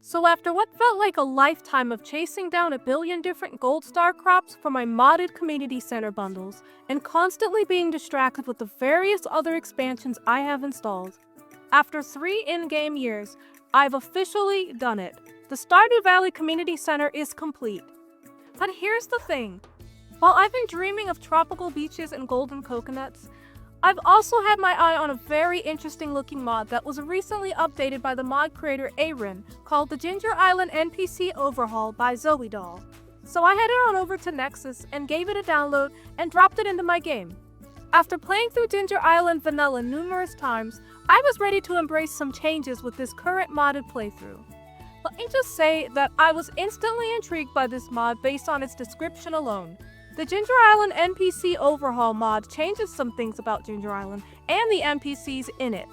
So after what felt like a lifetime of chasing down a billion different gold star crops for my modded community center bundles, and constantly being distracted with the various other expansions I have installed, after 3 in-game years, I've officially done it. The Stardew Valley Community Center is complete. But here's the thing. While I've been dreaming of tropical beaches and golden coconuts, I've also had my eye on a very interesting looking mod that was recently updated by the mod creator Aaron, called the Ginger Island NPC Overhaul by Zoe Doll. So I headed on over to Nexus and gave it a download and dropped it into my game. After playing through Ginger Island Vanilla numerous times, I was ready to embrace some changes with this current modded playthrough. Let me just say that I was instantly intrigued by this mod based on its description alone. The Ginger Island NPC Overhaul mod changes some things about Ginger Island and the NPCs in it,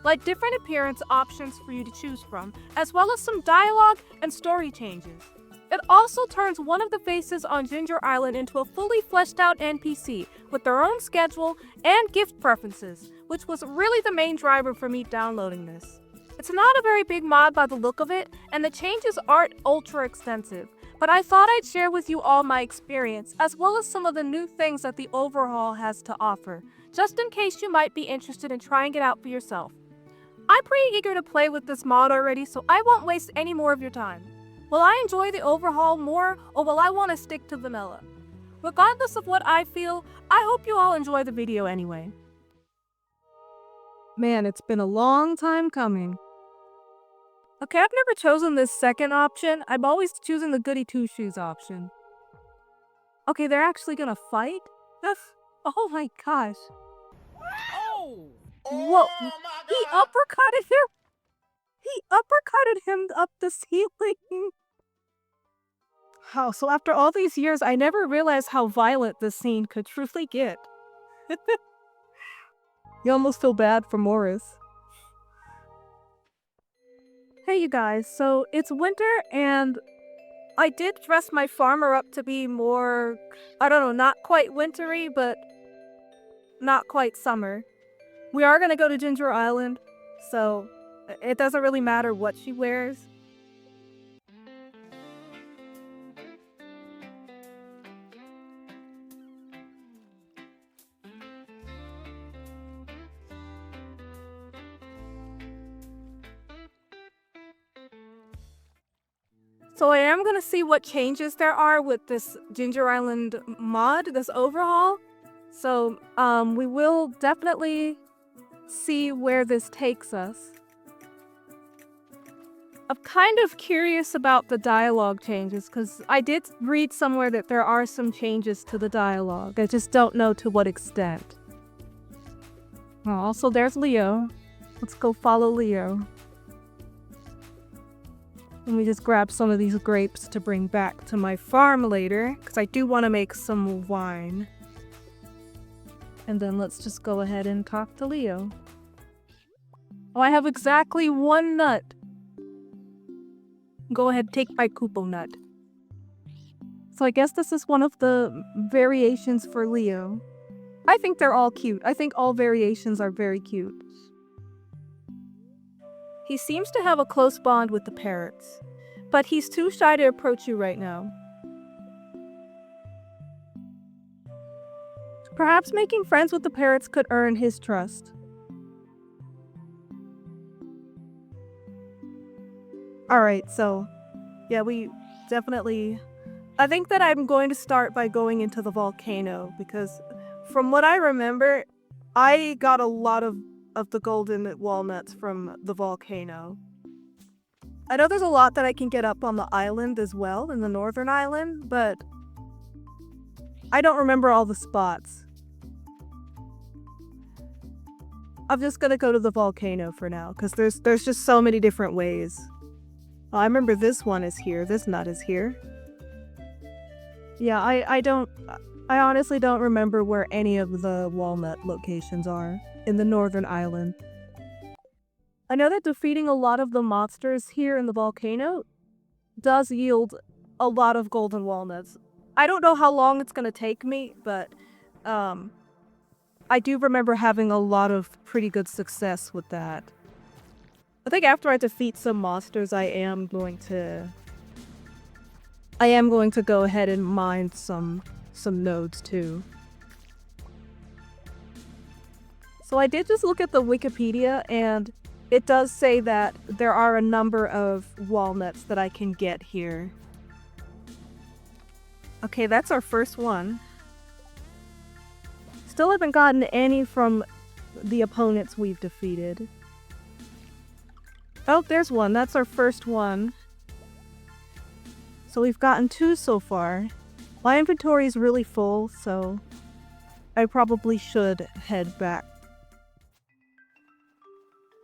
like different appearance options for you to choose from, as well as some dialogue and story changes. It also turns one of the faces on Ginger Island into a fully fleshed out NPC with their own schedule and gift preferences, which was really the main driver for me downloading this. It's not a very big mod by the look of it, and the changes aren't ultra extensive, but I thought I'd share with you all my experience, as well as some of the new things that the overhaul has to offer, just in case you might be interested in trying it out for yourself. I'm pretty eager to play with this mod already, so I won't waste any more of your time. Will I enjoy the overhaul more, or will I want to stick to vanilla? Regardless of what I feel, I hope you all enjoy the video anyway. Man, it's been a long time coming. Okay, I've never chosen this second option. I'm always choosing the goody two-shoes option. Okay, they're actually gonna fight? Oh my gosh. Oh! Whoa, Oh he my God! uppercutted him! He uppercutted him up the ceiling! Oh, so after all these years, I never realized how violent this scene could truly get. You almost feel bad for Morris. Hey you guys, so it's winter and I did dress my farmer up to be more, I don't know, not quite wintry, but not quite summer. We are gonna go to Ginger Island, so it doesn't really matter what she wears. So I am gonna see what changes there are with this Ginger Island mod, this overhaul. So we will definitely see where this takes us. I'm kind of curious about the dialogue changes because I did read somewhere that there are some changes to the dialogue. I just don't know to what extent. Oh, also there's Leo. Let's go follow Leo. Let me just grab some of these grapes to bring back to my farm later, because I do want to make some wine. And then let's just go ahead and talk to Leo. Oh, I have exactly 1 nut. Go ahead, take my Kupo nut. So I guess this is one of the variations for Leo. I think they're all cute. I think all variations are very cute. He seems to have a close bond with the parrots, but he's too shy to approach you right now. Perhaps making friends with the parrots could earn his trust. Alright, so, yeah, we definitely... I think that I'm going to start by going into the volcano, because from what I remember, I got a lot of the golden walnuts from the volcano. I know there's a lot that I can get up on the island as well, in the northern island, but I don't remember all the spots. I'm just gonna go to the volcano for now, because there's just so many different ways. Oh, I remember this one is here, this nut is here. Yeah, I honestly don't remember where any of the walnut locations are in the northern island. I know that defeating a lot of the monsters here in the volcano does yield a lot of golden walnuts. I don't know how long it's gonna take me, but I do remember having a lot of pretty good success with that. I think after I defeat some monsters, I am going to go ahead and mine some nodes too. So I did just look at the Wikipedia, and it does say that there are a number of walnuts that I can get here. Okay, that's our first one. Still haven't gotten any from the opponents we've defeated. Oh, there's one. That's our first one. So we've gotten 2 so far. My inventory is really full, so I probably should head back.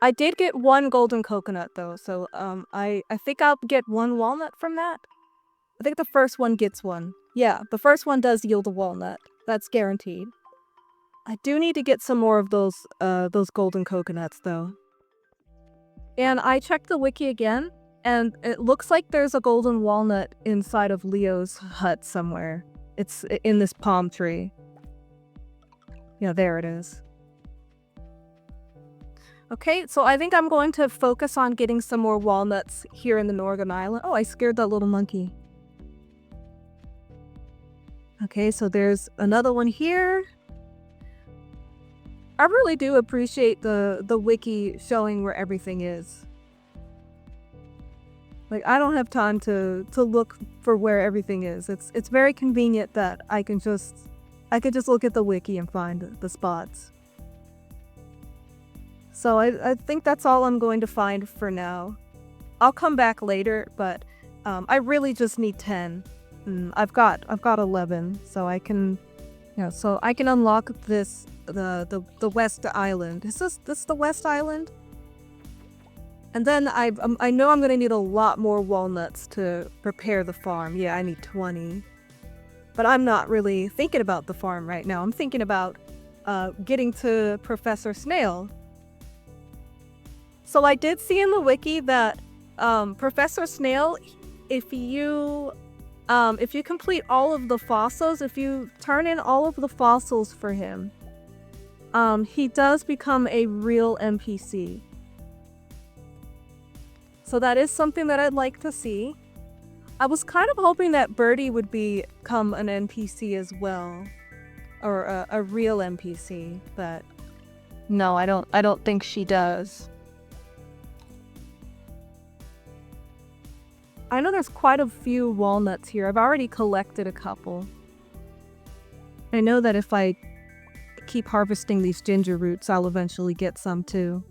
I did get 1 golden coconut though, so I think I'll get 1 walnut from that. I think the first one gets 1. Yeah, the first one does yield a walnut. That's guaranteed. I do need to get some more of those golden coconuts though. And I checked the wiki again, and it looks like there's a golden walnut inside of Leo's hut somewhere. It's in this palm tree. Yeah, there it is. Okay, so I think I'm going to focus on getting some more walnuts here in the Northern Island. Oh, I scared that little monkey. Okay, so there's another one here. I really do appreciate the wiki showing where everything is. Like, I don't have time to look for where everything is. It's very convenient that I can just look at the wiki and find the spots. So I think that's all I'm going to find for now. I'll come back later, but I really just need 10. I've got 11, so I can, so I can unlock this the West Island. Is this the West Island? And then I know I'm gonna need a lot more walnuts to prepare the farm. Yeah, I need 20. But I'm not really thinking about the farm right now. I'm thinking about getting to Professor Snail. So I did see in the wiki that Professor Snail, if you complete all of the fossils, if you turn in all of the fossils for him, he does become a real NPC. So that is something that I'd like to see. I was kind of hoping that Birdie would become an NPC as well, or a real NPC, but no, I don't think she does. I know there's quite a few walnuts here. I've already collected a couple. I know that if I keep harvesting these ginger roots, I'll eventually get some too.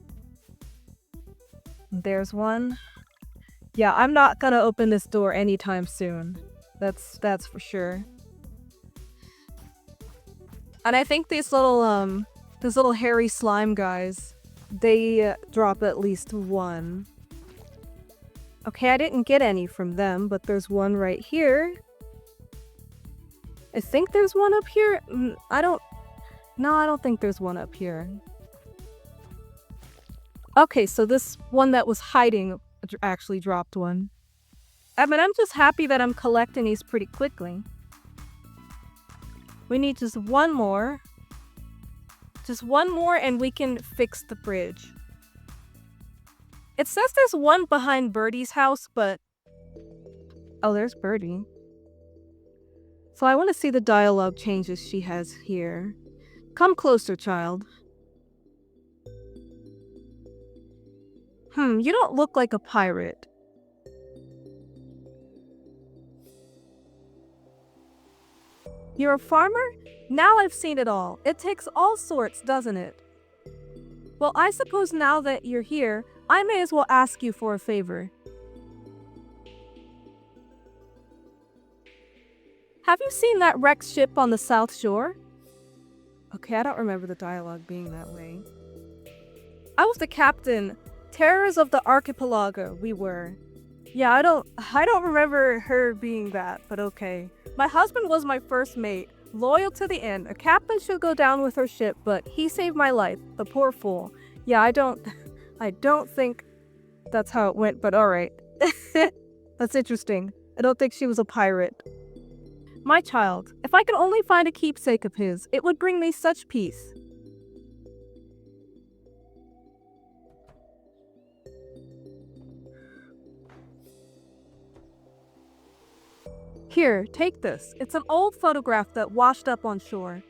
There's one. Yeah, I'm not gonna open this door anytime soon. That's for sure. And I think these little hairy slime guys, they drop at least 1. Okay, I didn't get any from them, but there's one right here. I think there's one up here. I don't think there's one up here. Okay, so this one that was hiding actually dropped one. I mean, I'm just happy that I'm collecting these pretty quickly. We need just one more. Just one more and we can fix the bridge. It says there's one behind Birdie's house, but... Oh, there's Birdie. So I want to see the dialogue changes she has here. Come closer, child. You don't look like a pirate. You're a farmer? Now I've seen it all. It takes all sorts, doesn't it? Well, I suppose now that you're here, I may as well ask you for a favor. Have you seen that wrecked ship on the South Shore? Okay, I don't remember the dialogue being that way. I was the captain. Terrors of the archipelago, we were. Yeah, I don't remember her being that, but okay. My husband was my first mate, loyal to the end. A captain should go down with her ship, but he saved my life, the poor fool. Yeah, I don't think that's how it went, but alright. That's interesting. I don't think she was a pirate. My child, if I could only find a keepsake of his, it would bring me such peace. Here, take this. It's an old photograph that washed up on shore.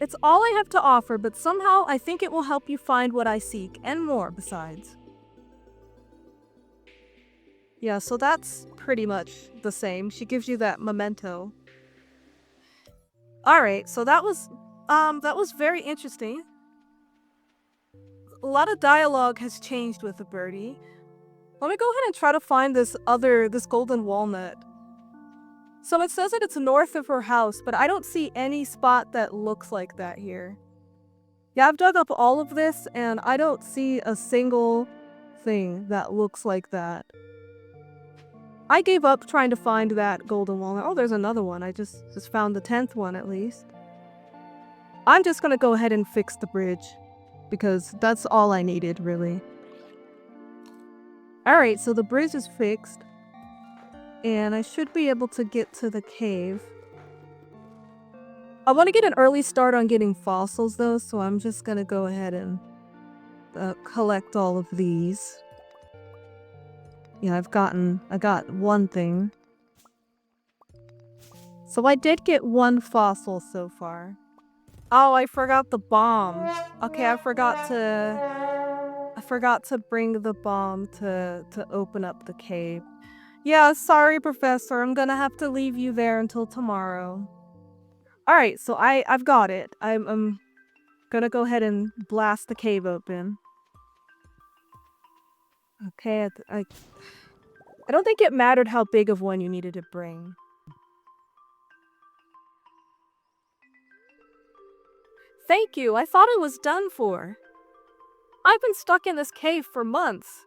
It's all I have to offer, but somehow I think it will help you find what I seek, and more besides. Yeah, so that's pretty much the same. She gives you that memento. Alright, so that was very interesting. A lot of dialogue has changed with the birdie. Let me go ahead and try to find this golden walnut. So it says that it's north of her house, but I don't see any spot that looks like that here. Yeah, I've dug up all of this, and I don't see a single thing that looks like that. I gave up trying to find that golden walnut. Oh, there's another one. I just found the 10th one at least. I'm just gonna go ahead and fix the bridge, because that's all I needed, really. Alright, so the bridge is fixed. And I should be able to get to the cave. I want to get an early start on getting fossils though, so I'm just gonna go ahead and collect all of these. Yeah, I got one thing. So I did get one fossil so far. Oh, I forgot the bomb. Okay, I forgot to bring the bomb to open up the cave. Yeah, sorry, Professor. I'm gonna have to leave you there until tomorrow. Alright, so I've got it. I'm gonna go ahead and blast the cave open. Okay, I don't think it mattered how big of one you needed to bring. Thank you. I thought it was done for. I've been stuck in this cave for months.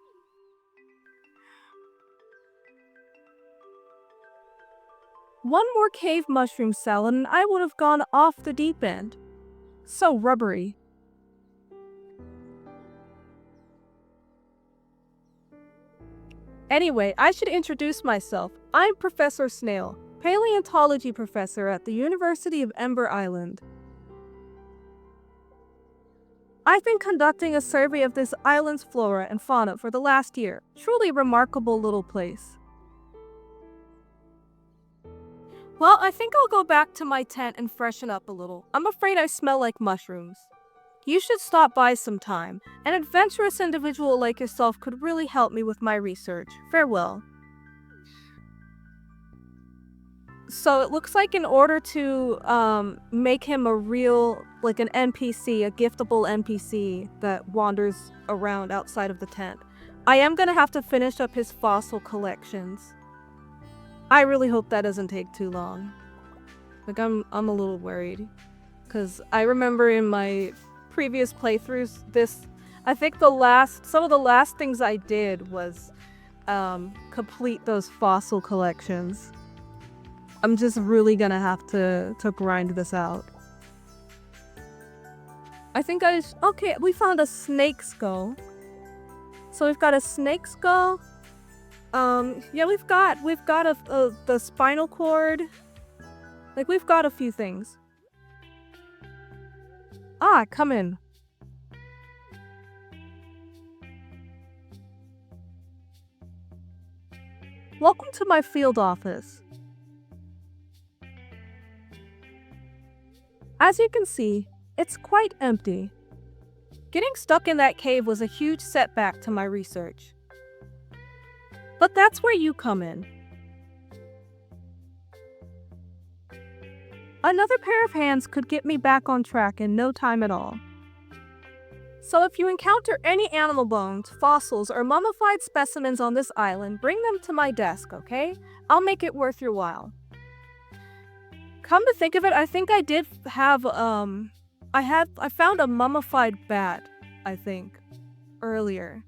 One more cave mushroom salad and I would have gone off the deep end. So rubbery. Anyway, I should introduce myself. I'm Professor Snail, paleontology professor at the University of Ember Island. I've been conducting a survey of this island's flora and fauna for the last year. Truly remarkable little place. Well, I think I'll go back to my tent and freshen up a little. I'm afraid I smell like mushrooms. You should stop by sometime. An adventurous individual like yourself could really help me with my research. Farewell. So it looks like in order to make him a real, like an NPC, a giftable NPC that wanders around outside of the tent, I am gonna have to finish up his fossil collections. I really hope that doesn't take too long. Like, I'm a little worried. Because I remember in my previous playthroughs, I think some of the last things I did was complete those fossil collections. I'm just really gonna have to grind this out. I think okay, we found a snake skull. So we've got a snake skull. Yeah, we've got the spinal cord. Like, we've got a few things. Ah, come in. Welcome to my field office. As you can see, it's quite empty. Getting stuck in that cave was a huge setback to my research. But that's where you come in. Another pair of hands could get me back on track in no time at all. So if you encounter any animal bones, fossils, or mummified specimens on this island, bring them to my desk, okay? I'll make it worth your while. Come to think of it, I think I did have, I found a mummified bat, I think, earlier.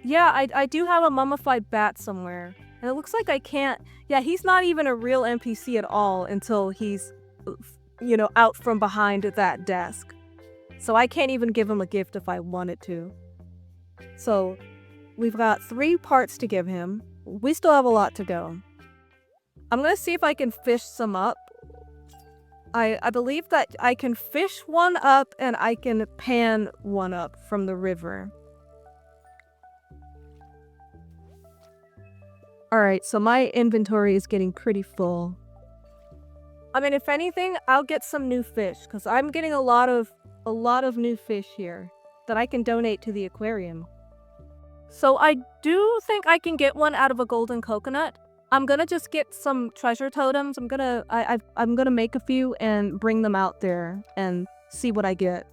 Yeah, I do have a mummified bat somewhere. And it looks like I can't... Yeah, he's not even a real NPC at all until he's, out from behind that desk. So I can't even give him a gift if I wanted to. So, we've got 3 parts to give him. We still have a lot to go. I'm gonna see if I can fish some up. I believe that I can fish one up and I can pan one up from the river. Alright, so my inventory is getting pretty full. I mean, if anything, I'll get some new fish, because I'm getting a lot of new fish here that I can donate to the aquarium. So I do think I can get one out of a golden coconut. I'm gonna just get some treasure totems. I'm gonna make a few and bring them out there and see what I get.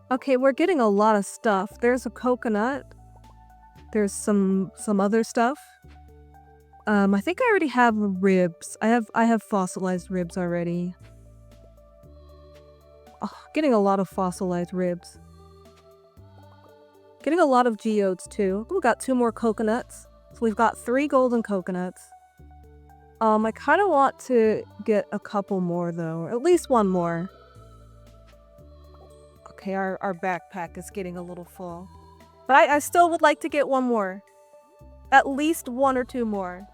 Okay, we're getting a lot of stuff. There's a coconut. There's some other stuff. I think I already have ribs. I have fossilized ribs already. Oh, getting a lot of fossilized ribs. Getting a lot of geodes too. We got 2 more coconuts. So we've got 3 golden coconuts. I kind of want to get a couple more though, or at least 1 more. Okay, our backpack is getting a little full. But I still would like to get 1 more. At least 1 or 2 more.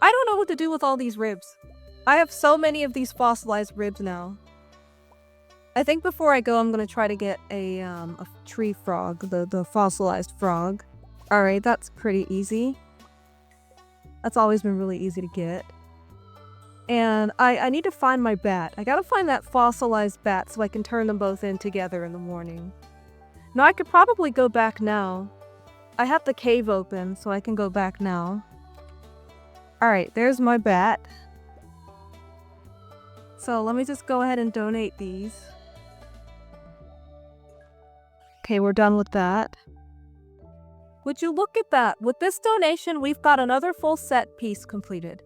I don't know what to do with all these ribs. I have so many of these fossilized ribs now. I think before I go, I'm gonna try to get a tree frog, the fossilized frog. Alright, that's pretty easy. That's always been really easy to get. And I need to find my bat. I gotta find that fossilized bat so I can turn them both in together in the morning. Now I could probably go back now. I have the cave open, so I can go back now. Alright, there's my bat. So let me just go ahead and donate these. Okay, we're done with that. Would you look at that? With this donation, we've got another full set piece completed.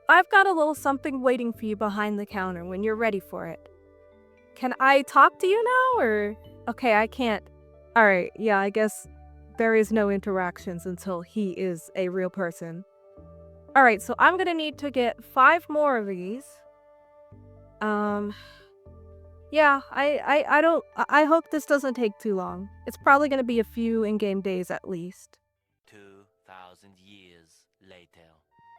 I've got a little something waiting for you behind the counter when you're ready for it. Can I talk to you now, or? Okay, I can't. Alright, yeah, I guess there is no interactions until he is a real person. Alright, so I'm gonna need to get 5 more of these. Yeah, I hope this doesn't take too long. It's probably gonna be a few in-game days at least. 2,000 years later.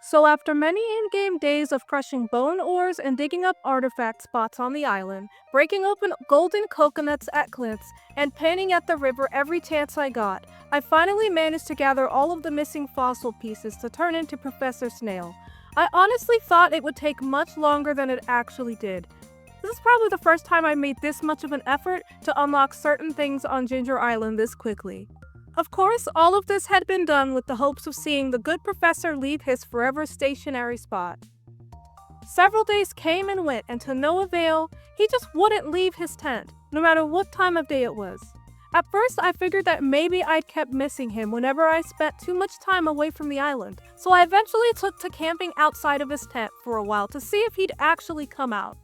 So after many in-game days of crushing bone ores and digging up artifact spots on the island, breaking open golden coconuts at cliffs, and panning at the river every chance I got, I finally managed to gather all of the missing fossil pieces to turn into Professor Snail. I honestly thought it would take much longer than it actually did. This is probably the first time I made this much of an effort to unlock certain things on Ginger Island this quickly. Of course, all of this had been done with the hopes of seeing the good professor leave his forever stationary spot. Several days came and went, and to no avail, he just wouldn't leave his tent, no matter what time of day it was. At first, I figured that maybe I'd kept missing him whenever I spent too much time away from the island, so I eventually took to camping outside of his tent for a while to see if he'd actually come out.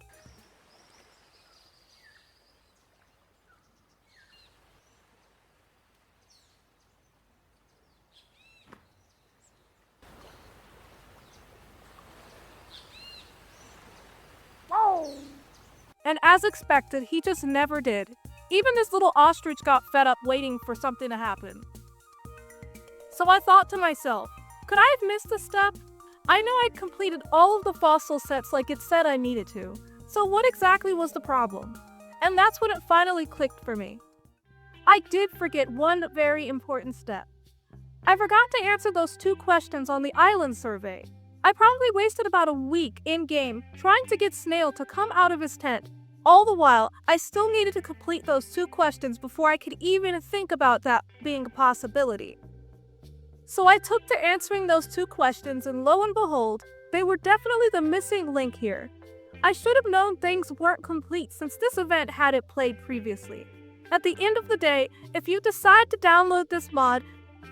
And as expected, he just never did. Even this little ostrich got fed up waiting for something to happen. So I thought to myself, could I have missed a step? I know I'd completed all of the fossil sets like it said I needed to. So what exactly was the problem? And that's when it finally clicked for me. I did forget one very important step. I forgot to answer those 2 questions on the island survey. I probably wasted about a week in-game trying to get Snail to come out of his tent. All the while, I still needed to complete those 2 questions before I could even think about that being a possibility. So I took to answering those 2 questions, and lo and behold, they were definitely the missing link here. I should have known things weren't complete since this event hadn't played previously. At the end of the day, if you decide to download this mod,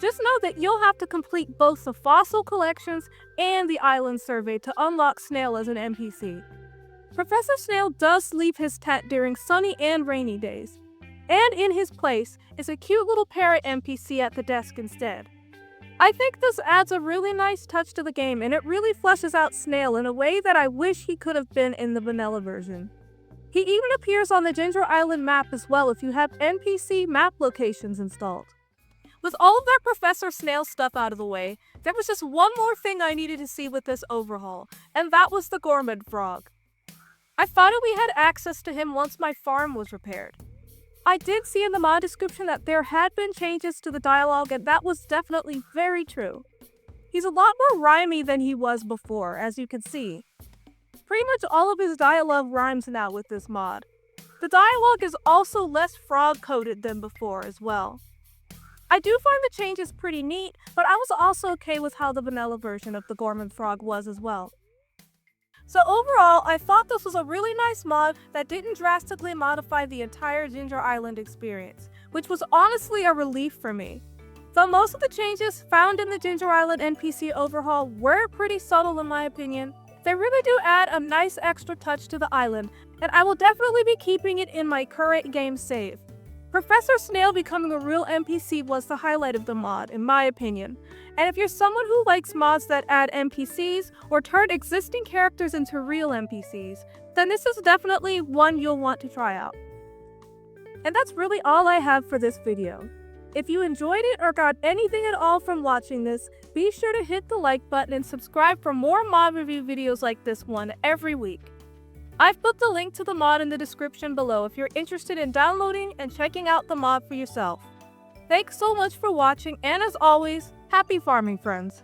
just know that you'll have to complete both the fossil collections and the island survey to unlock Snail as an NPC. Professor Snail does leave his tent during sunny and rainy days, and in his place is a cute little parrot NPC at the desk instead. I think this adds a really nice touch to the game, and it really fleshes out Snail in a way that I wish he could have been in the vanilla version. He even appears on the Ginger Island map as well if you have NPC map locations installed. With all of that Professor Snail stuff out of the way, there was just one more thing I needed to see with this overhaul, and that was the gourmand frog. I thought we had access to him once my farm was repaired. I did see in the mod description that there had been changes to the dialogue, and that was definitely very true. He's a lot more rhymey than he was before, as you can see. Pretty much all of his dialogue rhymes now with this mod. The dialogue is also less frog-coded than before as well. I do find the changes pretty neat, but I was also okay with how the vanilla version of the Gorman Frog was as well. So overall, I thought this was a really nice mod that didn't drastically modify the entire Ginger Island experience, which was honestly a relief for me. Though most of the changes found in the Ginger Island NPC Overhaul were pretty subtle in my opinion, they really do add a nice extra touch to the island, and I will definitely be keeping it in my current game save. Professor Snail becoming a real NPC was the highlight of the mod, in my opinion. And if you're someone who likes mods that add NPCs or turn existing characters into real NPCs, then this is definitely one you'll want to try out. And that's really all I have for this video. If you enjoyed it or got anything at all from watching this, be sure to hit the like button and subscribe for more mod review videos like this one every week. I've put the link to the mod in the description below if you're interested in downloading and checking out the mod for yourself. Thanks so much for watching, and as always, happy farming, friends!